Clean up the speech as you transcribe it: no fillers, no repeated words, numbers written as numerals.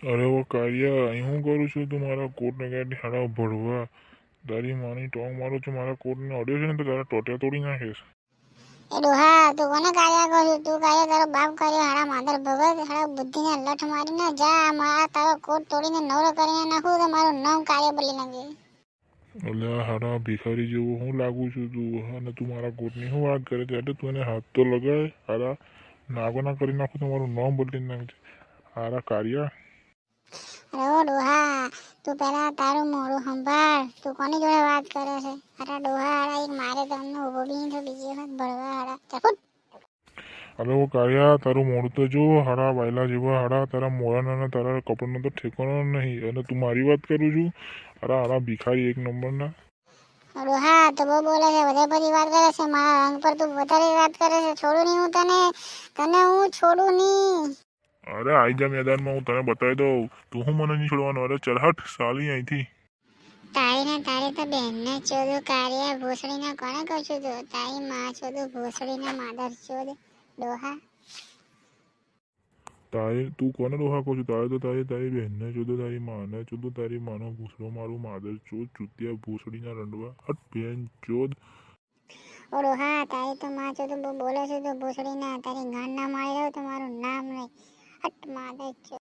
અરે ઓ કારિયા, અહીં હું કરું છું? તું મારા કોટને કાઢી હાડા ભરવા તારી માની ટોંગ મારું છું. મારા કોટને અડ્યો છે ને તો તારા ટોટિયા તોડી નાખીશ. એ ડોહા તું કોને કાર્યા કર્યું? તું કાર્ય તારો બાપ કર્યો હાડા માદર ભગત હાડા બુદ્ધિને લઠ મારીને જા મારા તારો કોટ તોડીને નવરો કરીને નાખું તો મારું નામ કાર્ય બદલી નાખજે. એટલે હાડા ભિખારી જેવો હું લાગુ છું તું? અને તું મારા કોટની શું વાત કરે છે? એટલે તું એને હાથ તો લગાય. હાડા નાગોના કરી નાખું તો મારું નામ બદલી નાખજે હાડા કારિયા. અરે ઓ ડોહા તું પેલા તારું મોડું સંભાળ. તું કોની જોડે વાત કરે છે? હાડા ડોહા હાડા એક મારે તમને ઉભો બી તો બીજી વખત ભરવા હાડા ચાલ. અરે ઓ કારિયા, તારું મોડું તો જો હાડા વાયલા જેવા હાડા તારા મોડાના તારા કપડાનો તો ઠેકાણો નહીં. અને તું મારી વાત કરું છું? હાડા હાડા ભિખારી એક નંબરના. ડોહા તો બહુ બોલે છે, વધારે બધી વાત કરે છે. મારા રંગ પર તું વધારે વાત કરે છે. છોડું નહીં હું તને હું છોડું નહીં. અરે આઈ જા મેદાનમાં, હું તને બતાવી દઉં. તું હું મને નહીં છોડવાનો. અરે ચલ હટ સાલી અહીંથી. તારી ને તારી તો બેનને ચોદું કાર્યા ભોસડીને કોને કહું છું? તું તારી માં ચોદું ભોસડીને માદર ચોદ ડોહા. તારી તું કોને ડોહા કહું છું? તારે તો તારી બહેનને ચોદો, તારી માને ચોદો, તારી માનો ભૂસડો મારું માદર ચોદ ચૂતિયા ભૂસડીના રંડવા હટ બેન ચોદ. ઓ ડોહા તારી તો માં ચોદું બહુ બોલે છે. તો ભોસડીના તારી ગાંડ ના મારી દઉં તો મારું નામ નહીં. હટ માદર ચોદ.